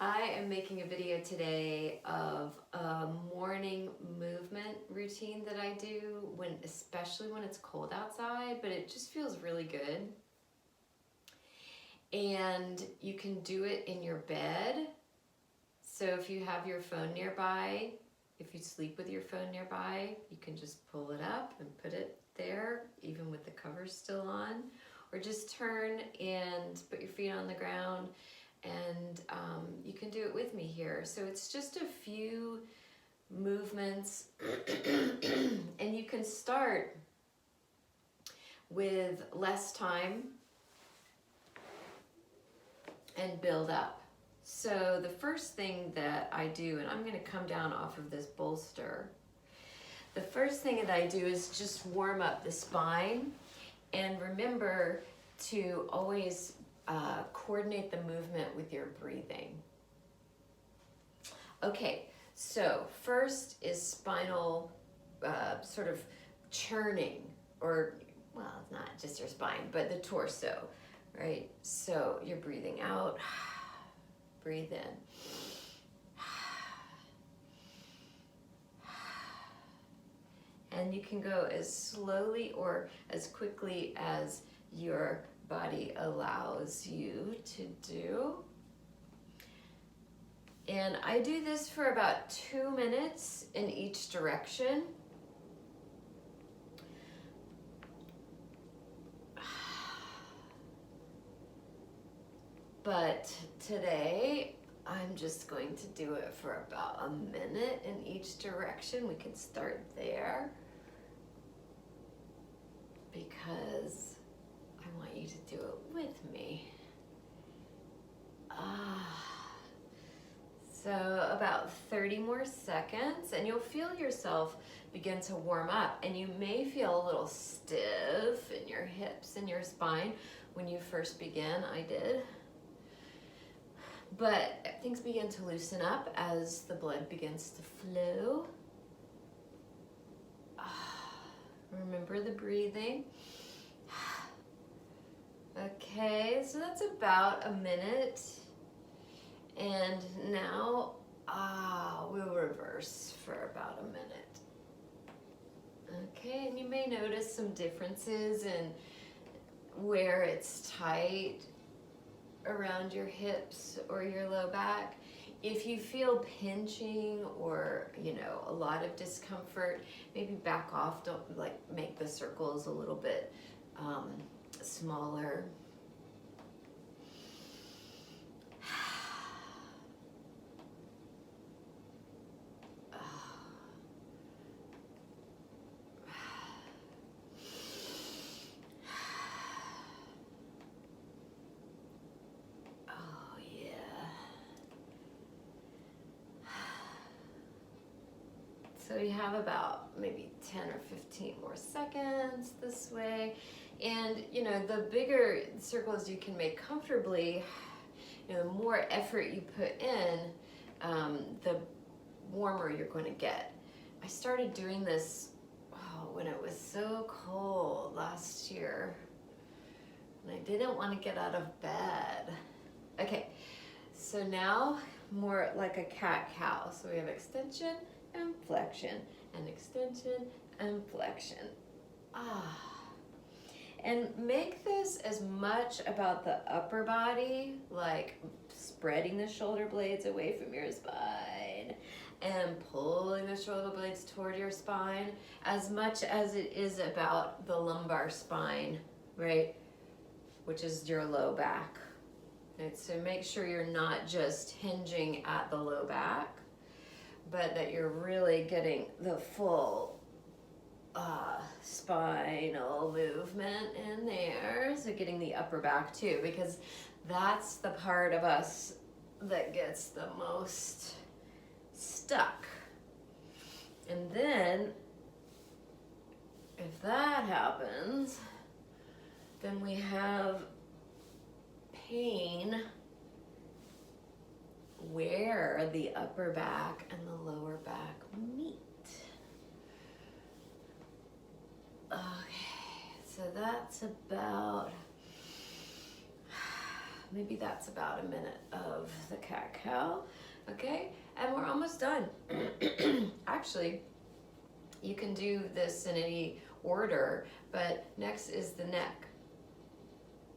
I am making a video today of a morning movement routine that I do especially when it's cold outside, but it just feels really good. And you can do it in your bed. So if you have your phone nearby, if you sleep with your phone nearby, you can just pull it up and put it there, even with the covers still on, or just turn and put your feet on the ground. And you can do it with me here. So it's just a few movements and you can start with less time and build up. So the first thing that I do, and I'm going to come down off of this bolster, the first thing that I do is just warm up the spine, and remember to always coordinate the movement with your breathing. Okay, so first is spinal sort of churning, or, well, it's not just your spine, but the torso, right? So you're breathing out, breathe in. And you can go as slowly or as quickly as your body allows you to do. And I do this for about 2 minutes in each direction. But today, I'm just going to do it for about a minute in each direction. We can start there because I want you to do it with me. So about 30 more seconds, and you'll feel yourself begin to warm up, and you may feel a little stiff in your hips and your spine when you first begin. I did. But things begin to loosen up as the blood begins to flow. Remember the breathing. Okay, so that's about a minute. And now we'll reverse for about a minute. Okay, and you may notice some differences in where it's tight around your hips or your low back. If you feel pinching or, a lot of discomfort, maybe back off. Don't make the circles a little bit smaller. So you have about maybe 10 or 15 more seconds this way. And, the bigger circles you can make comfortably, the more effort you put in, the warmer you're going to get. I started doing this when it was so cold last year, and I didn't want to get out of bed. Okay, so now more like a cat-cow. So we have extension and flexion, and extension and flexion. And make this as much about the upper body, like spreading the shoulder blades away from your spine and pulling the shoulder blades toward your spine, as much as it is about the lumbar spine, right? Which is your low back. Right? So make sure you're not just hinging at the low back, but that you're really getting the full spinal movement in there. So getting the upper back too, because that's the part of us that gets the most stuck. And then if that happens, then we have pain where the upper back and the lower back meet. Okay, so that's about maybe that's about a minute of the cat-cow. Okay, and we're almost done. Actually, you can do this in any order, but next is the neck.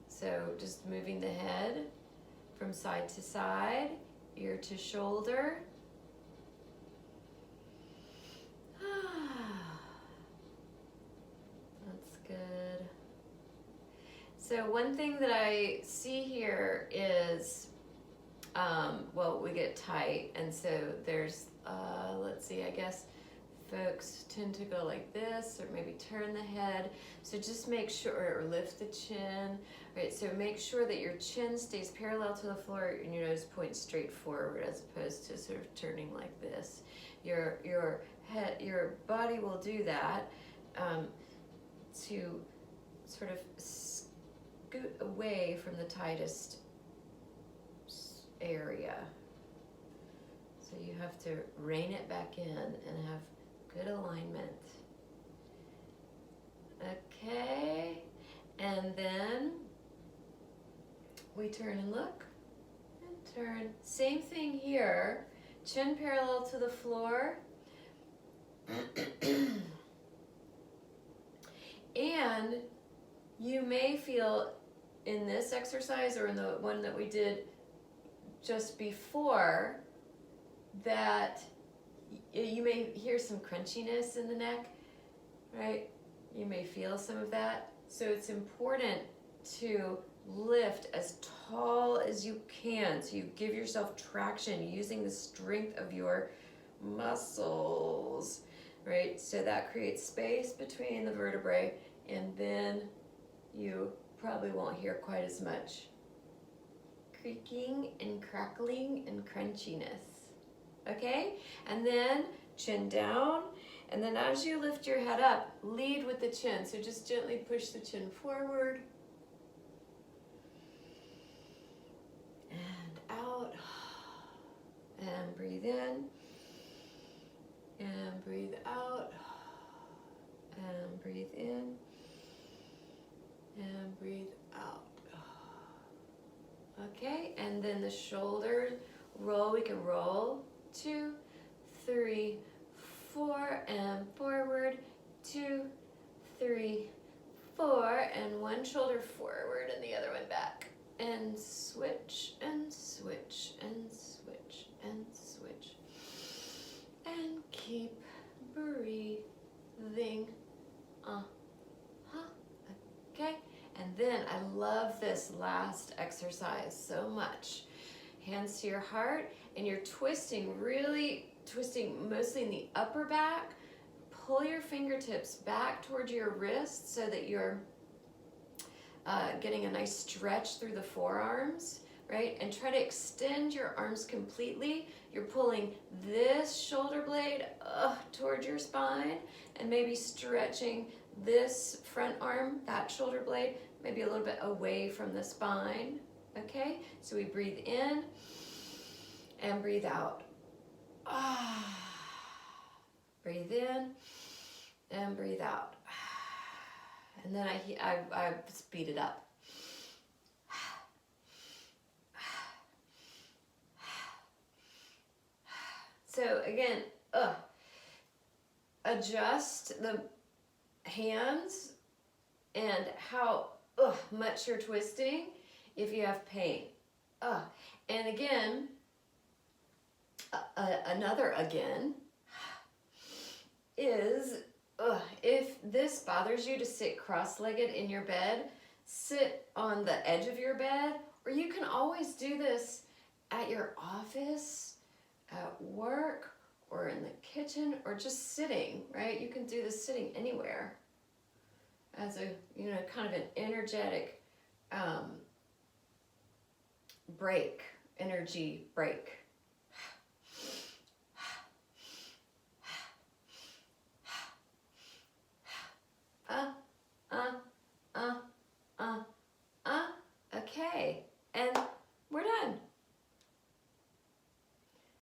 So just moving the head from side to side, ear to shoulder. That's good. So one thing that I see here is, well, we get tight, and so there's, let's see, I guess folks tend to go like this, or maybe turn the head. So just make sure, or lift the chin, right? So make sure that your chin stays parallel to the floor and your nose points straight forward, as opposed to sort of turning like this. Your head, your body will do that to sort of scoot away from the tightest area. So you have to rein it back in and have good alignment. Okay, and then we turn and look, and turn. Same thing here, chin parallel to the floor. And you may feel in this exercise, or in the one that we did just before, that you may hear some crunchiness in the neck, right? You may feel some of that. So it's important to lift as tall as you can, so you give yourself traction using the strength of your muscles, right? So that creates space between the vertebrae, and then you probably won't hear quite as much creaking and crackling and crunchiness. Okay, and then chin down, and then as you lift your head up, lead with the chin. So just gently push the chin forward and out, and breathe in and breathe out, and breathe in and breathe out. Okay, and then the shoulder roll, we can roll 2, 3, 4, and forward, 2, 3, 4, and one shoulder forward and the other one back, and switch and switch and switch and switch, and keep breathing. Okay, and then I love this last exercise so much. Hands to your heart, and you're twisting, really twisting mostly in the upper back. Pull your fingertips back towards your wrists so that you're getting a nice stretch through the forearms, right? And try to extend your arms completely. You're pulling this shoulder blade towards your spine, and maybe stretching this front arm, that shoulder blade, maybe a little bit away from the spine. Okay, so we breathe in and breathe out. Breathe in and breathe out. And then I speed it up. So again, adjust the hands and how much you're twisting if you have pain. And again, another again is if this bothers you to sit cross-legged in your bed, sit on the edge of your bed, or you can always do this at your office, at work, or in the kitchen, or just sitting, right? You can do this sitting anywhere as a, kind of an energetic break, energy break.